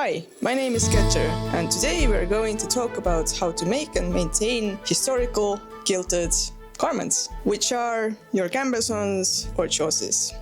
Hi, my name is Ketcher, and today we're going to talk about how to make and maintain historical quilted garments, which are your gambesons or chausses.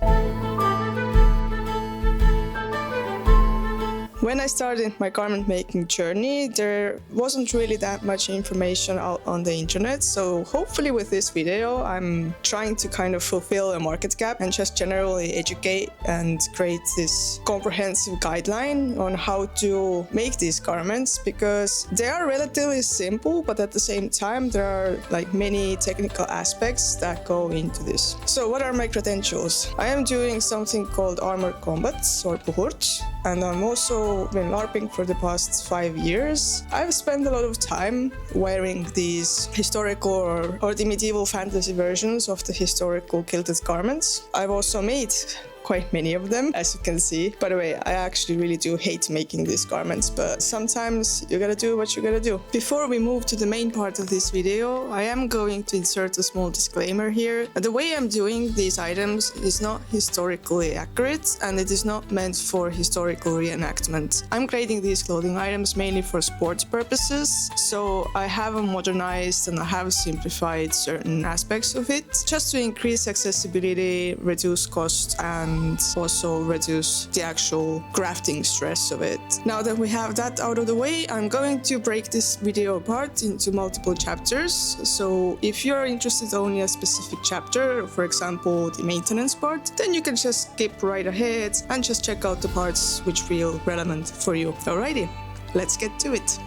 When I started my garment making journey, there wasn't really that much information out on the internet, so hopefully with this video I'm trying to kind of fulfill a market gap and just generally educate and create this comprehensive guideline on how to make these garments, because they are relatively simple, but at the same time there are like many technical aspects that go into this. So what are my credentials? I am doing something called armored combats or puhurt, and I'm also been LARPing for the past 5 years. I've spent a lot of time wearing these historical or the medieval fantasy versions of the historical quilted garments. I've also made quite many of them, as you can see. By the way, I actually really do hate making these garments, but sometimes you gotta do what you gotta do. Before we move to the main part of this video, I am going to insert a small disclaimer here. The way I'm doing these items is not historically accurate, and it is not meant for historical reenactment. I'm creating these clothing items mainly for sports purposes, so I have modernized and I have simplified certain aspects of it, just to increase accessibility, reduce cost, and also reduce the actual crafting stress of it. Now that we have that out of the way, I'm going to break this video apart into multiple chapters. So if you're interested only in a specific chapter, for example the maintenance part, then you can just skip right ahead and just check out the parts which feel relevant for you. Alrighty, let's get to it.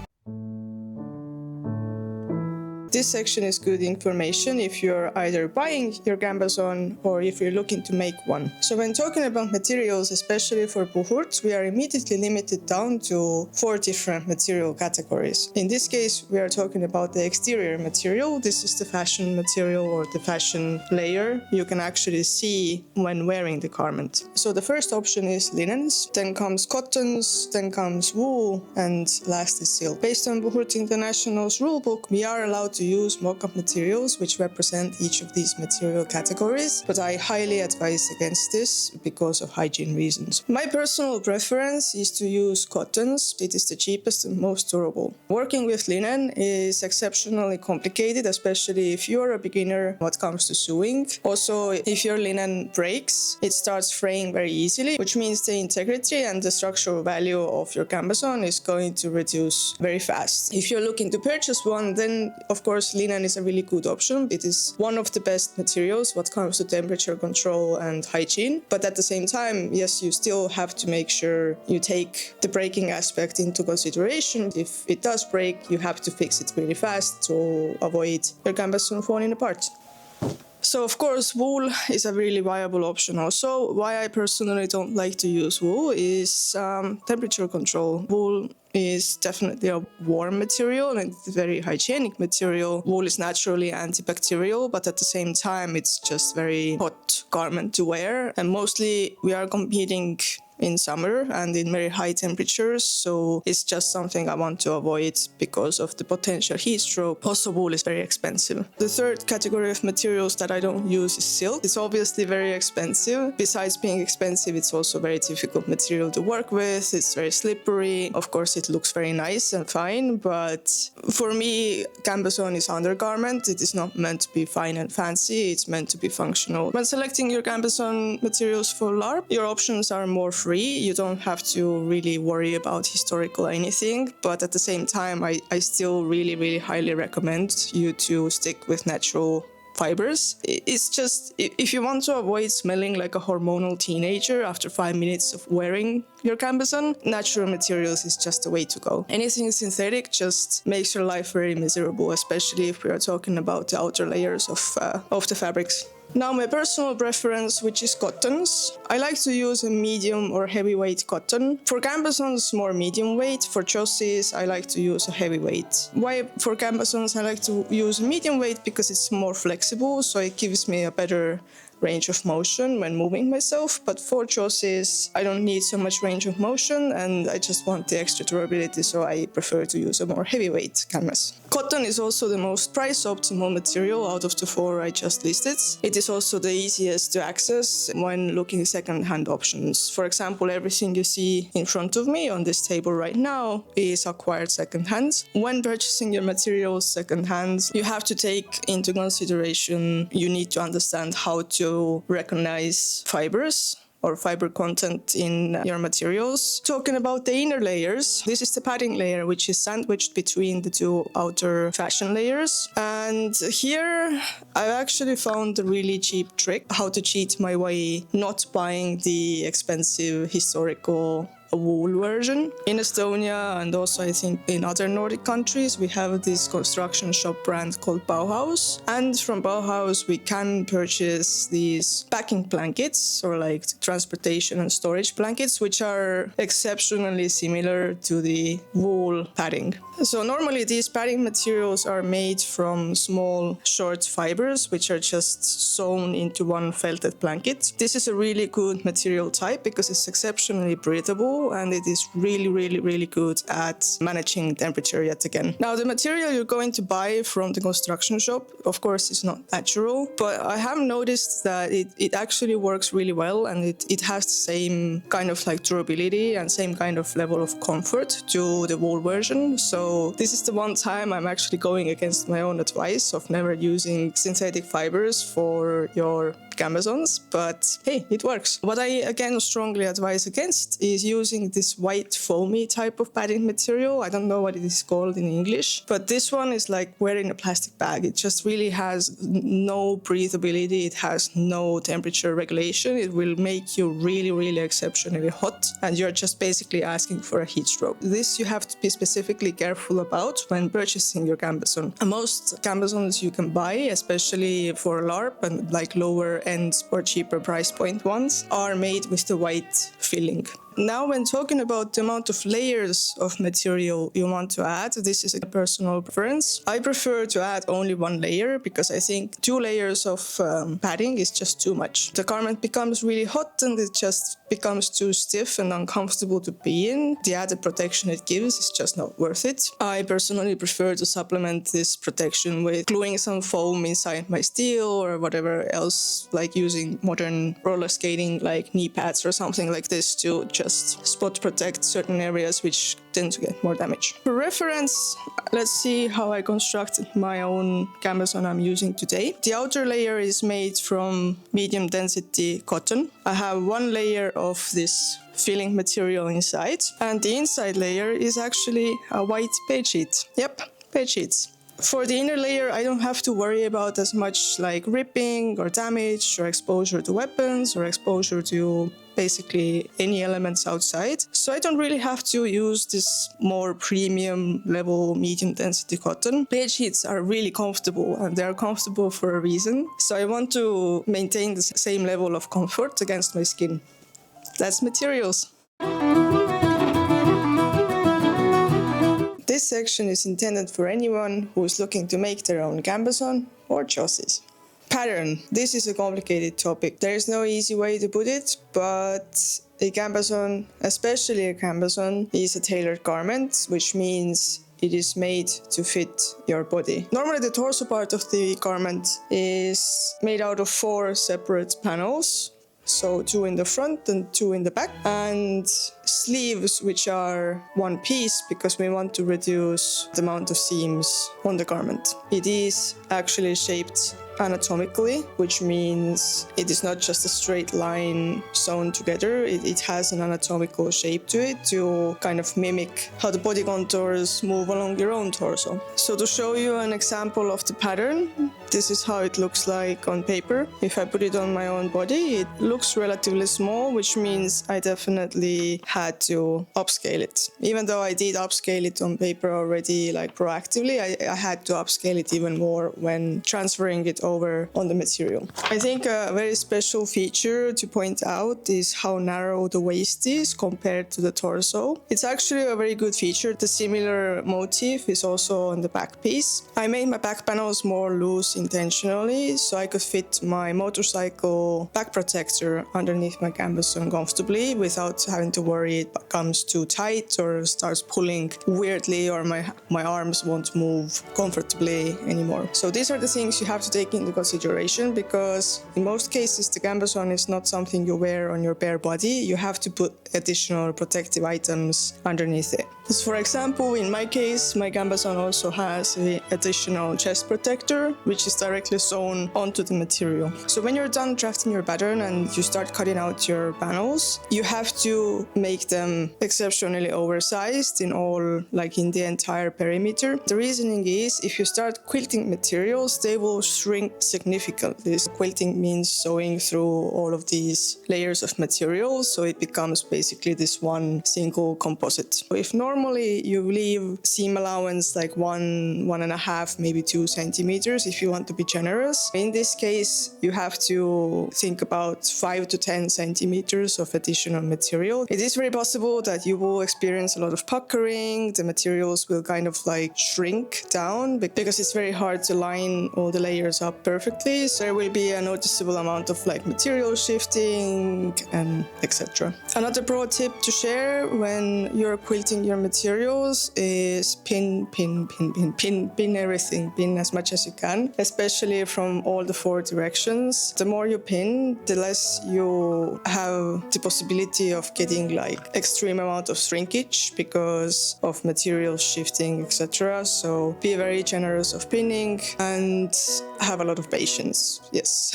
This section is good information if you're either buying your gambeson or if you're looking to make one. So when talking about materials, especially for puhurts, we are immediately limited down to 4 different material categories. In this case, we are talking about the exterior material. This is the fashion material or the fashion layer you can actually see when wearing the garment. So the first option is linens, then comes cottons, then comes wool, and last is silk. Based on Puhurt International's rulebook, we are allowed to use mock-up materials which represent each of these material categories, but I highly advise against this because of hygiene reasons. My personal preference is to use cottons. It is the cheapest and most durable. Working with linen is exceptionally complicated, especially if you're a beginner when it comes to sewing. Also, if your linen breaks, it starts fraying very easily, which means the integrity and the structural value of your gambeson is going to reduce very fast. If you're looking to purchase one, then of course linen is a really good option. It is one of the best materials when it comes to temperature control and hygiene, but at the same time, yes, you still have to make sure you take the breaking aspect into consideration. If it does break, you have to fix it really fast to avoid your gambeson falling apart. So of course wool is a really viable option also. Why I personally don't like to use wool is temperature control. Wool is definitely a warm material and it's a very hygienic material. Wool is naturally antibacterial, but at the same time it's just very hot garment to wear, and mostly we are competing in summer and in very high temperatures, so it's just something I want to avoid because of the potential heat stroke. Also, wool is very expensive. The third category of materials that I don't use is silk. It's obviously very expensive. Besides being expensive, it's also a very difficult material to work with. It's very slippery. Of course, it looks very nice and fine, but for me, gambeson is undergarment. It is not meant to be fine and fancy. It's meant to be functional. When selecting your gambeson materials for LARP, your options are more free. You don't have to really worry about historical anything, but at the same time, I still really highly recommend you to stick with natural fibers. It's just, if you want to avoid smelling like a hormonal teenager after 5 minutes of wearing your gambeson, natural materials is just the way to go. Anything synthetic just makes your life very miserable, especially if we are talking about the outer layers of the fabrics. Now my personal preference, which is cottons. I like to use a medium or heavyweight cotton. For gambesons, more medium weight. For chausses, I like to use a heavyweight. Why for gambesons I like to use medium weight? Because it's more flexible, so it gives me a better range of motion when moving myself, but for chausses I don't need so much range of motion and I just want the extra durability, so I prefer to use a more heavyweight canvas. Cotton is also the most price optimal material out of the four I just listed. It is also the easiest to access when looking second-hand options. For example, everything you see in front of me on this table right now is acquired second-hand. When purchasing your materials second-hand, you have to take into consideration, you need to understand how to recognize fibers or fiber content in your materials. Talking about the inner layers, this is the padding layer, which is sandwiched between the two outer fashion layers. And here I've actually found a really cheap trick how to cheat my way not buying the expensive historical wool version. In Estonia and also I think in other Nordic countries, we have this construction shop brand called Bauhaus. And from Bauhaus, we can purchase these packing blankets or like transportation and storage blankets, which are exceptionally similar to the wool padding. So normally these padding materials are made from small short fibers, which are just sewn into one felted blanket. This is a really good material type because it's exceptionally breathable and it is really good at managing temperature yet again. Now the material you're going to buy from the construction shop, of course, is not natural, but I have noticed that it actually works really well and it has the same kind of like durability and same kind of level of comfort to the wool version. So this is the one time I'm actually going against my own advice of never using synthetic fibers for your gambesons, but hey, it works. What I again strongly advise against is using this white foamy type of padding material. I don't know what it is called in English, but this one is like wearing a plastic bag. It just really has no breathability. It has no temperature regulation. It will make you really exceptionally hot and you're just basically asking for a heat stroke. This you have to be specifically careful about when purchasing your gambeson. Most gambesons you can buy, especially for LARP and like lower end or cheaper price point ones, are made with the white filling. Now, when talking about the amount of layers of material you want to add, this is a personal preference. I prefer to add only one layer because I think 2 layers of padding is just too much. The garment becomes really hot and it just becomes too stiff and uncomfortable to be in. The added protection it gives is just not worth it. I personally prefer to supplement this protection with gluing some foam inside my steel or whatever else, like using modern roller skating like knee pads or something like this to just spot protect certain areas which tend to get more damage. For reference, let's see how I constructed my own gambeson I'm using today. The outer layer is made from medium density cotton. I have 1 layer of this filling material inside, and the inside layer is actually a white bed sheet. Yep, bed sheets. For the inner layer, I don't have to worry about as much like ripping or damage or exposure to weapons or exposure to basically any elements outside. So I don't really have to use this more premium level medium density cotton. Bed sheets are really comfortable and they are comfortable for a reason. So I want to maintain the same level of comfort against my skin. That's materials. This section is intended for anyone who is looking to make their own gambeson or chausses. Pattern. This is a complicated topic. There is no easy way to put it, but a gambeson, especially a gambeson, is a tailored garment, which means it is made to fit your body. Normally the torso part of the garment is made out of 4 separate panels. So 2 in the front and 2 in the back, and sleeves which are 1 piece because we want to reduce the amount of seams on the garment. It is actually shaped anatomically, which means it is not just a straight line sewn together. It has an anatomical shape to it to kind of mimic how the body contours move along your own torso. So to show you an example of the pattern, this is how it looks like on paper. If I put it on my own body, it looks relatively small, which means I definitely had to upscale it. Even though I did upscale it on paper already, like proactively, I had to upscale it even more when transferring it over on the material. I think a very special feature to point out is how narrow the waist is compared to the torso. It's actually a very good feature. The similar motif is also on the back piece. I made my back panels more loose intentionally so I could fit my motorcycle back protector underneath my gambeson comfortably without having to worry it becomes too tight or starts pulling weirdly or my arms won't move comfortably anymore. So these are the things you have to take into consideration, because in most cases the gambeson is not something you wear on your bare body. You have to put additional protective items underneath it. So for example, in my case, my gambeson also has an additional chest protector, which is directly sewn onto the material. So when you're done drafting your pattern and you start cutting out your panels, you have to make them exceptionally oversized in the entire perimeter. The reasoning is if you start quilting materials, they will shrink significantly. So quilting means sewing through all of these layers of material, so it becomes basically this one single composite. If normally you leave seam allowance like 1.5, maybe 2 centimeters if you want to be generous, in this case you have to think about 5 to 10 centimeters of additional material. It is very possible that you will experience a lot of puckering. The materials will kind of like shrink down because it's very hard to line all the layers up perfectly. So there will be a noticeable amount of like material shifting and etc. Another pro tip to share when you're quilting your materials is pin everything. Pin as much as you can, especially from all the 4 directions. The more you pin, the less you have the possibility of getting like extreme amount of shrinkage because of material shifting, etc. So be very generous of pinning and have a lot of patience. Yes.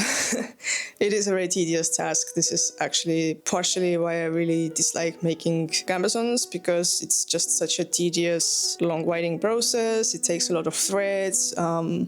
It is a very tedious task. This is actually partially why I really dislike making gambesons, because it's just such a tedious, long winding process. It takes a lot of threads.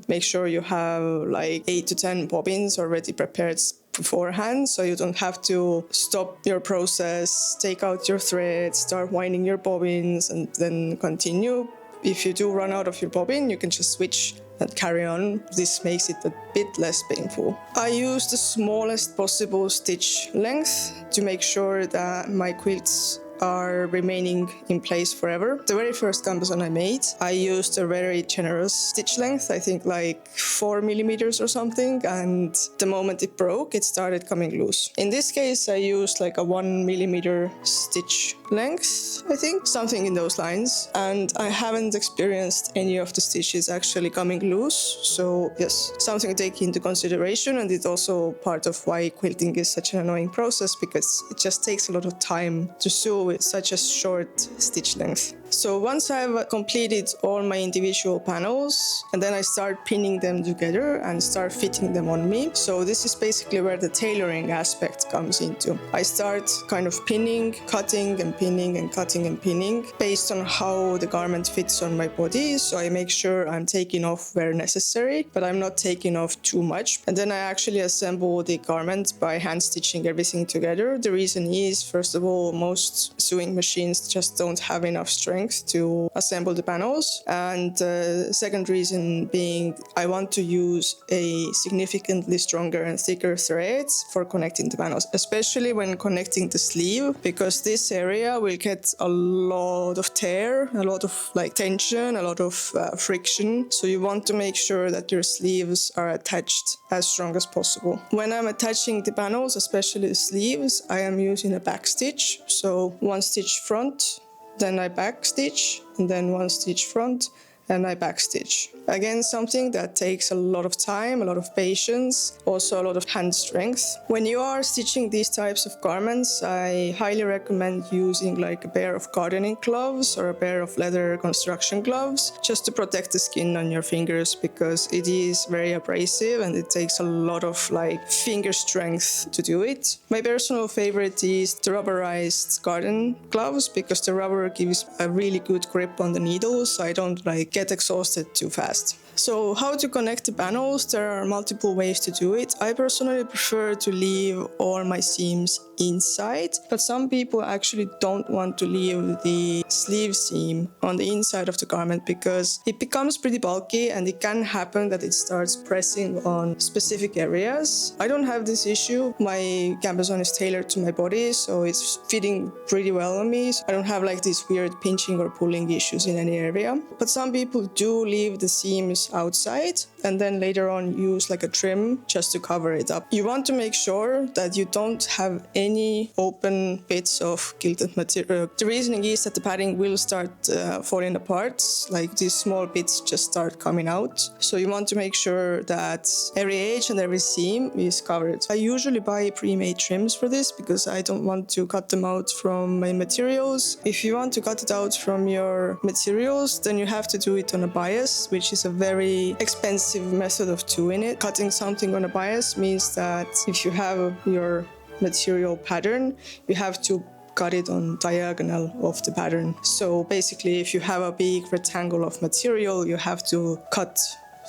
Make sure you have like 8 to 10 bobbins already prepared beforehand, so you don't have to stop your process, take out your threads, start winding your bobbins, and then continue. If you do run out of your bobbin, you can just switch and carry on. This makes it a bit less painful. I use the smallest possible stitch length to make sure that my quilts are remaining in place forever. The very first gambeson I made, I used a very generous stitch length, I think like 4 millimeters or something, and the moment it broke, it started coming loose. In this case, I used like a 1 millimeter stitch length, I think, something in those lines, and I haven't experienced any of the stitches actually coming loose. So yes, something to take into consideration, and it's also part of why quilting is such an annoying process, because it just takes a lot of time to sew with such a short stitch length. So once I've completed all my individual panels, and then I start pinning them together and start fitting them on me. So this is basically where the tailoring aspect comes into. I start kind of pinning, cutting and pinning and cutting and pinning based on how the garment fits on my body. So I make sure I'm taking off where necessary, but I'm not taking off too much. And then I actually assemble the garment by hand stitching everything together. The reason is, first of all, most sewing machines just don't have enough strength to assemble the panels, and the second reason being I want to use a significantly stronger and thicker threads for connecting the panels, especially when connecting the sleeve, because this area will get a lot of tear, a lot of like tension, a lot of friction. So you want to make sure that your sleeves are attached as strong as possible. When I'm attaching the panels, especially the sleeves, I am using a back stitch. So 1 stitch front, then I back stitch, and then 1 stitch front, and I back stitch. Again, something that takes a lot of time, a lot of patience, also a lot of hand strength. When you are stitching these types of garments, I highly recommend using like a pair of gardening gloves or a pair of leather construction gloves, just to protect the skin on your fingers, because it is very abrasive and it takes a lot of like finger strength to do it. My personal favorite is the rubberized garden gloves, because the rubber gives a really good grip on the needles, so I don't like get exhausted too fast. So how to connect the panels? There are multiple ways to do it. I personally prefer to leave all my seams inside, but some people actually don't want to leave the sleeve seam on the inside of the garment because it becomes pretty bulky and it can happen that it starts pressing on specific areas. I don't have this issue. My gambeson is tailored to my body, so it's fitting pretty well on me. So I don't have like these weird pinching or pulling issues in any area. But some people do leave the seams outside, and then later on use like a trim just to cover it up. You want to make sure that you don't have any open bits of quilted material. The reasoning is that the padding will start falling apart, like these small bits just start coming out. So you want to make sure that every edge and every seam is covered. I usually buy pre-made trims for this because I don't want to cut them out from my materials. If you want to cut it out from your materials, then you have to do it on a bias, which is a very expensive method of doing it. Cutting something on a bias means that if you have your material pattern, you have to cut it on diagonal of the pattern. So basically, if you have a big rectangle of material, you have to cut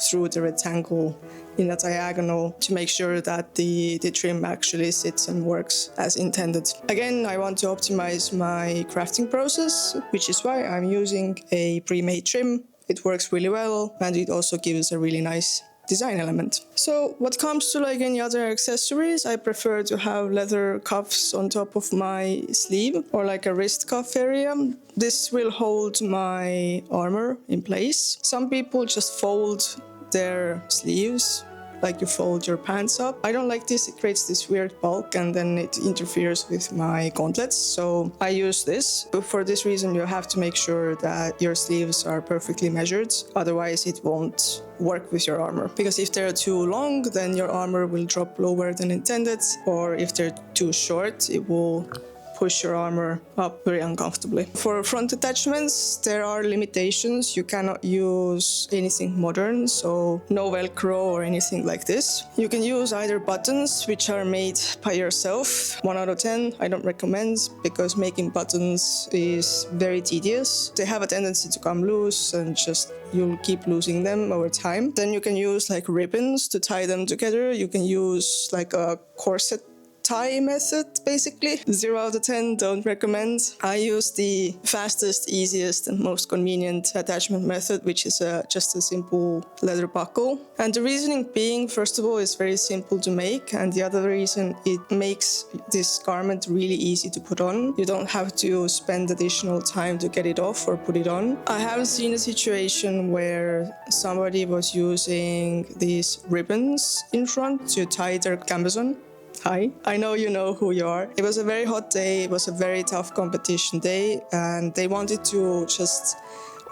through the rectangle in a diagonal to make sure that the trim actually sits and works as intended. Again, I want to optimize my crafting process, which is why I'm using a pre-made trim. It works really well, and it also gives a really nice design element. So what comes to like any other accessories, I prefer to have leather cuffs on top of my sleeve or like a wrist cuff area. This will hold my armor in place. Some people just fold their sleeves like you fold your pants up. I don't like this, it creates this weird bulk and then it interferes with my gauntlets, so I use this. But for this reason you have to make sure that your sleeves are perfectly measured, otherwise it won't work with your armor. Because if they're too long, then your armor will drop lower than intended, or if they're too short, it will push your armor up very uncomfortably. For front attachments, there are limitations. You cannot use anything modern, so no Velcro or anything like this. You can use either buttons, which are made by yourself. 1 out of 10, I don't recommend, because making buttons is very tedious. They have a tendency to come loose and just you'll keep losing them over time. Then you can use like ribbons to tie them together. You can use like a corset tie method, basically. 0 out of 10, don't recommend. I use the fastest, easiest and most convenient attachment method, which is just a simple leather buckle. And the reasoning being, first of all, it's very simple to make, and the other reason, it makes this garment really easy to put on. You don't have to spend additional time to get it off or put it on. I have seen a situation where somebody was using these ribbons in front to tie their gambeson. Hi, I know you know who you are. It was a very hot day, it was a very tough competition day, and they wanted to just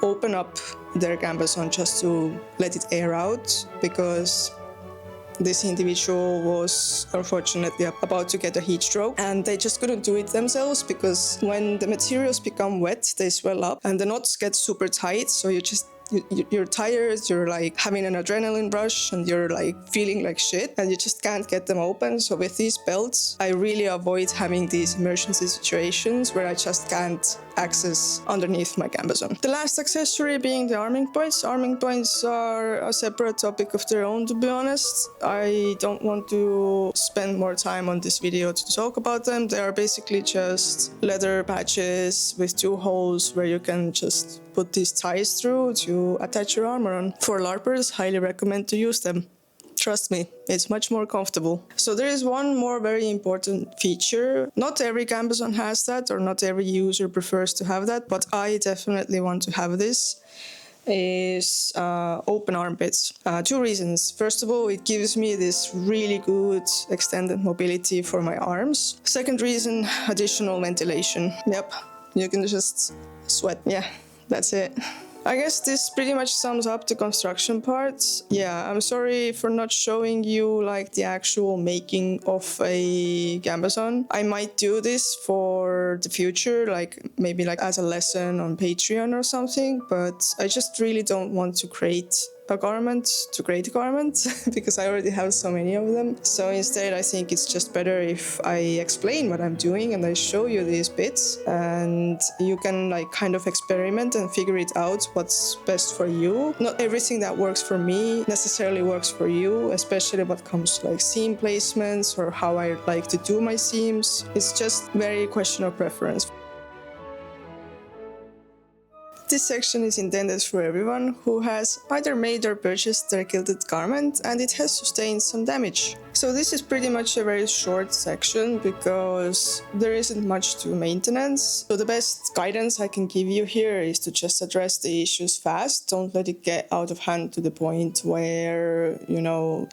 open up their gambeson just to let it air out, because this individual was unfortunately about to get a heat stroke, and they just couldn't do it themselves because when the materials become wet, they swell up and the knots get super tight, so you're tired, you're like having an adrenaline rush and you're like feeling like shit and you just can't get them open. So with these belts, I really avoid having these emergency situations where I just can't access underneath my gambeson. The last accessory being the arming points. Arming points are a separate topic of their own, to be honest. I don't want to spend more time on this video to talk about them. They are basically just leather patches with 2 holes where you can just put these ties through to attach your armor on. For LARPers, highly recommend to use them. Trust me, it's much more comfortable. So there is one more very important feature. Not every gambeson has that, or not every user prefers to have that, but I definitely want to have this. Is open armpits. 2 reasons. First of all, it gives me this really good extended mobility for my arms. Second reason, additional ventilation. Yep, you can just sweat. Yeah, that's it. I guess this pretty much sums up the construction parts. Yeah, I'm sorry for not showing you like the actual making of a gambeson. I might do this for the future, like maybe like as a lesson on Patreon or something, but I just really don't want to create a garment to create a garment because I already have so many of them. So instead, I think it's just better if I explain what I'm doing and I show you these bits, and you can like kind of experiment and figure it out what's best for you. Not everything that works for me necessarily works for you, especially what comes to like seam placements or how I like to do my seams. It's just very question of preference. This section is intended for everyone who has either made or purchased their quilted garment and it has sustained some damage. So this is pretty much a very short section because there isn't much to maintenance. So the best guidance I can give you here is to just address the issues fast. Don't let it get out of hand to the point where,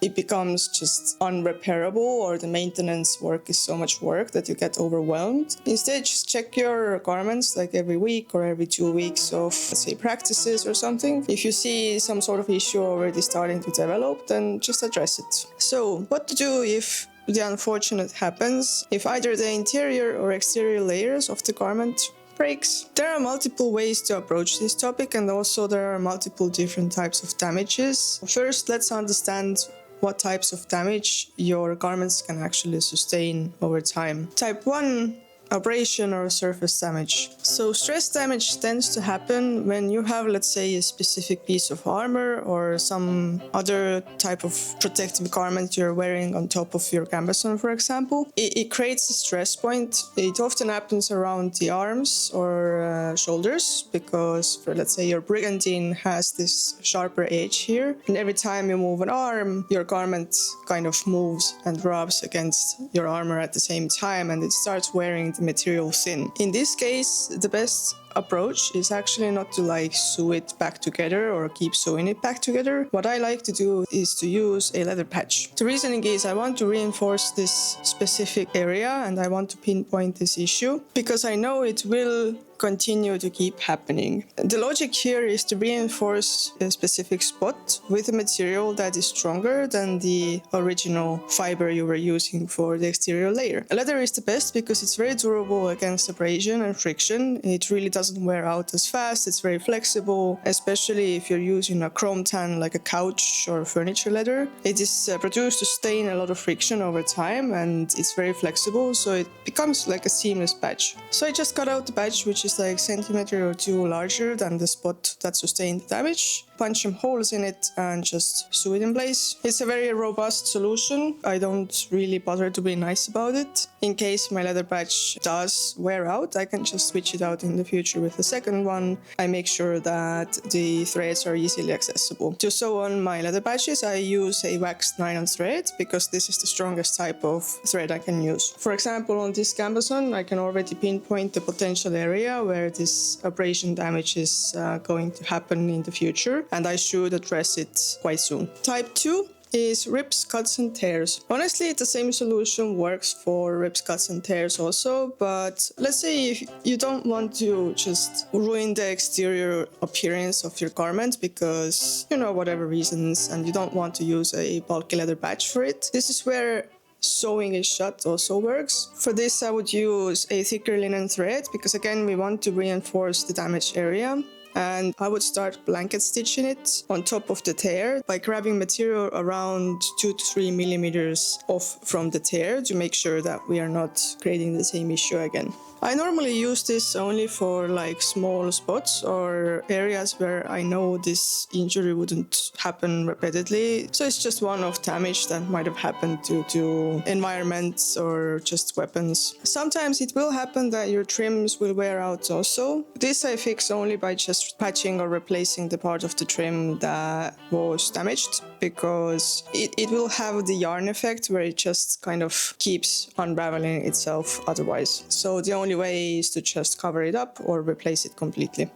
it becomes just unrepairable or the maintenance work is so much work that you get overwhelmed. Instead, just check your garments like every week or every 2 weeks of, let's say, practices or something. If you see some sort of issue already starting to develop, then just address it. So what to do if the unfortunate happens, if either the interior or exterior layers of the garment breaks? There are multiple ways to approach this topic, and also there are multiple different types of damages. First, let's understand what types of damage your garments can actually sustain over time. Type 1, abrasion or surface damage. So stress damage tends to happen when you have, let's say, a specific piece of armor or some other type of protective garment you're wearing on top of your gambeson, for example. It creates a stress point. It often happens around the arms or shoulders because, let's say, your brigandine has this sharper edge here, and every time you move an arm, your garment kind of moves and rubs against your armor at the same time, and it starts wearing the material thin. In this case, the best approach is actually not to sew it back together or keep sewing it back together. What I like to do is to use a leather patch. The reasoning is I want to reinforce this specific area and I want to pinpoint this issue because I know it will continue to keep happening. The logic here is to reinforce a specific spot with a material that is stronger than the original fiber you were using for the exterior layer. Leather is the best because it's very durable against abrasion and friction. It really doesn't wear out as fast. It's very flexible, especially if you're using a chrome tan like a couch or furniture leather. It is produced to sustain a lot of friction over time, and it's very flexible, so it becomes like a seamless patch. So I just cut out the patch, which is like centimeter or 2 larger than the spot that sustained the damage, punch some holes in it and just sew it in place. It's a very robust solution. I don't really bother to be nice about it. In case my leather patch does wear out, I can just switch it out in the future with a second one. I make sure that the threads are easily accessible. To sew on my leather patches, I use a waxed nylon thread because this is the strongest type of thread I can use. For example, on this gambeson, I can already pinpoint the potential area where this abrasion damage is going to happen in the future, and I should address it quite soon. Type 2 is rips, cuts and tears. Honestly, the same solution works for rips, cuts and tears also, but let's say if you don't want to just ruin the exterior appearance of your garment because, whatever reasons, and you don't want to use a bulky leather patch for it. This is where sewing a shut also works. For this, I would use a thicker linen thread because, again, we want to reinforce the damaged area. And I would start blanket stitching it on top of the tear by grabbing material around 2 to 3 millimeters off from the tear to make sure that we are not creating the same issue again. I normally use this only for small spots or areas where I know this injury wouldn't happen repeatedly. So it's just one-off damage that might have happened due to environments or just weapons. Sometimes it will happen that your trims will wear out also. This I fix only by just patching or replacing the part of the trim that was damaged, because it will have the yarn effect where it just kind of keeps unraveling itself otherwise. So the only way is to just cover it up or replace it completely.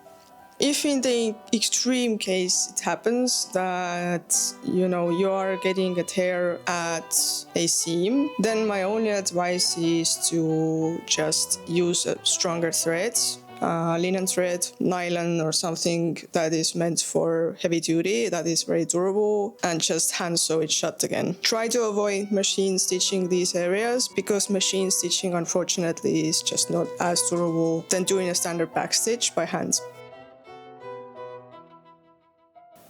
If in the extreme case it happens that you are getting a tear at a seam, then my only advice is to just use a stronger thread, linen thread, nylon or something that is meant for heavy duty, that is very durable, and just hand sew it shut again. Try to avoid machine stitching these areas because machine stitching unfortunately is just not as durable than doing a standard back stitch by hand.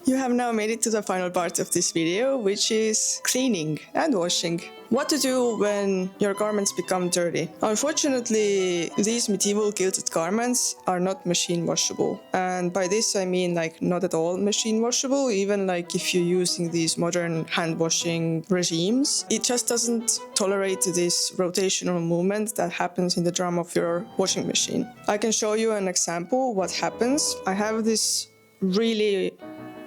You have now made it to the final part of this video, which is cleaning and washing. What to do when your garments become dirty. Unfortunately, these medieval quilted garments are not machine washable. And by this I mean not at all machine washable, even if you're using these modern hand washing regimes. It just doesn't tolerate this rotational movement that happens in the drum of your washing machine. I can show you an example what happens. I have this really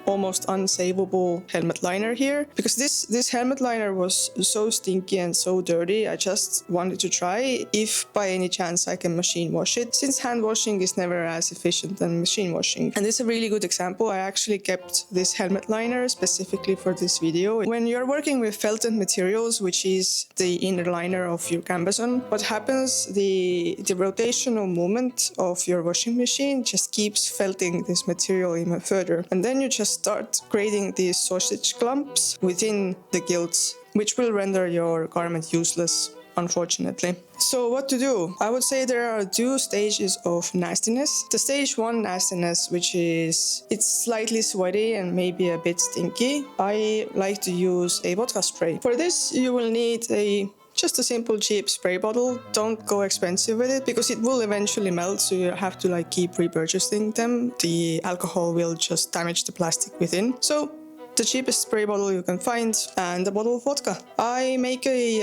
almost unsavable helmet liner here, because this helmet liner was so stinky and so dirty. I just wanted to try if by any chance I can machine wash it, since hand washing is never as efficient than machine washing. And this is a really good example. I actually kept this helmet liner specifically for this video. When you're working with felted materials, which is the inner liner of your gambeson, what happens, the rotational movement of your washing machine just keeps felting this material even further. And then you just start creating these sausage clumps within the gilts, which will render your garment useless, unfortunately. So what to do? I would say there are two stages of nastiness. The stage 1 nastiness, which is it's slightly sweaty and maybe a bit stinky. I like to use a vodka spray. For this, you will need just a simple cheap spray bottle. Don't go expensive with it because it will eventually melt, so you have to like keep repurchasing them. The alcohol will just damage the plastic within. So the cheapest spray bottle you can find, and a bottle of vodka. I make a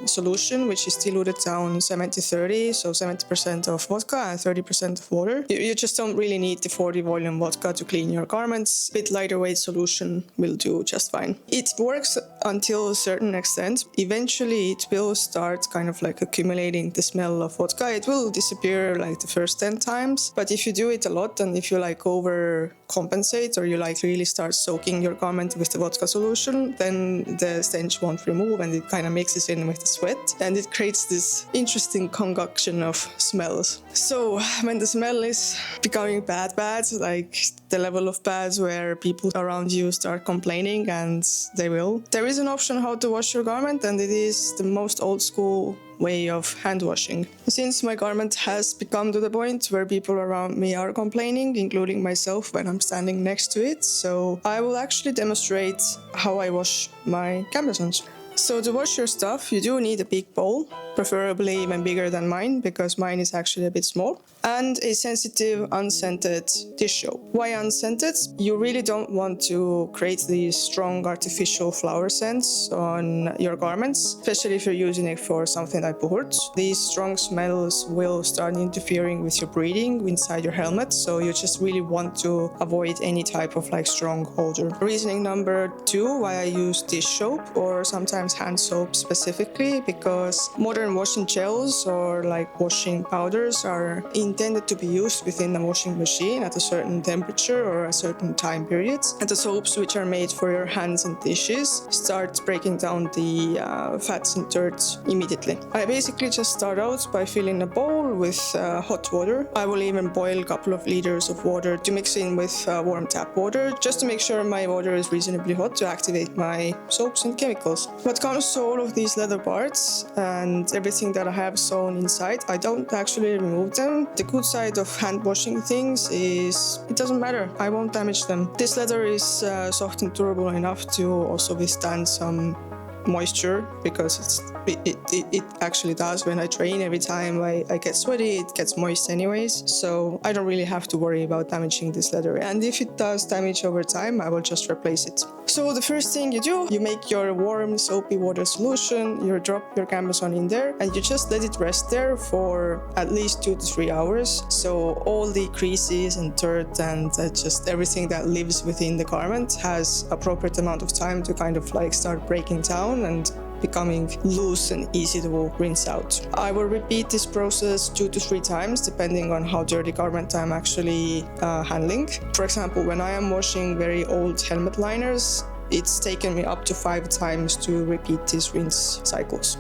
solution which is diluted down 70-30, so 70% of vodka and 30% of water. You just don't really need the 40 volume vodka to clean your garments. A bit lighter weight solution will do just fine. It works until a certain extent. Eventually it will start kind of like accumulating the smell of vodka. It will disappear like the first 10 times, but if you do it a lot and if you like overcompensate or you like really start soaking your garment with the vodka solution, then the stench won't remove and it kind of mixes in with the sweat and it creates this interesting concoction of smells. So when the smell is becoming bad, like the level of bad where people around you start complaining, and they will, there is an option how to wash your garment, and it is the most old school way of hand washing. Since my garment has become to the point where people around me are complaining, including myself when I'm standing next to it, so I will actually demonstrate how I wash my gambesons. So to wash your stuff, you do need a big bowl, preferably even bigger than mine, because mine is actually a bit small, and a sensitive unscented dish soap. Why unscented? You really don't want to create these strong artificial flower scents on your garments, especially if you're using it for something like buhurt. These strong smells will start interfering with your breathing inside your helmet, so you just really want to avoid any type of like strong odor. Reasoning number 2 why I use dish soap or sometimes hand soap specifically, because modern washing gels or like washing powders are intended to be used within a washing machine at a certain temperature or a certain time period, and the soaps which are made for your hands and dishes start breaking down the fats and dirt immediately. I basically just start out by filling a bowl with hot water. I will even boil a couple of liters of water to mix in with warm tap water, just to make sure my water is reasonably hot to activate my soaps and chemicals. What comes to all of these leather parts and everything that I have sewn inside, I don't actually remove them. The good side of hand washing things is it doesn't matter, I won't damage them. This leather is soft and durable enough to also withstand some moisture, because it actually does. When I train, every time I get sweaty, it gets moist anyways, so I don't really have to worry about damaging this leather, and if it does damage over time, I will just replace it. So the first thing you do, you make your warm soapy water solution, you drop your gambeson in there, and you just let it rest there for at least 2 to 3 hours, so all the creases and dirt and just everything that lives within the garment has appropriate amount of time to kind of like start breaking down and becoming loose and easy to rinse out. I will repeat this process 2 to 3 times depending on how dirty garment I'm actually handling. For example, when I am washing very old helmet liners, it's taken me up to 5 times to repeat these rinse cycles.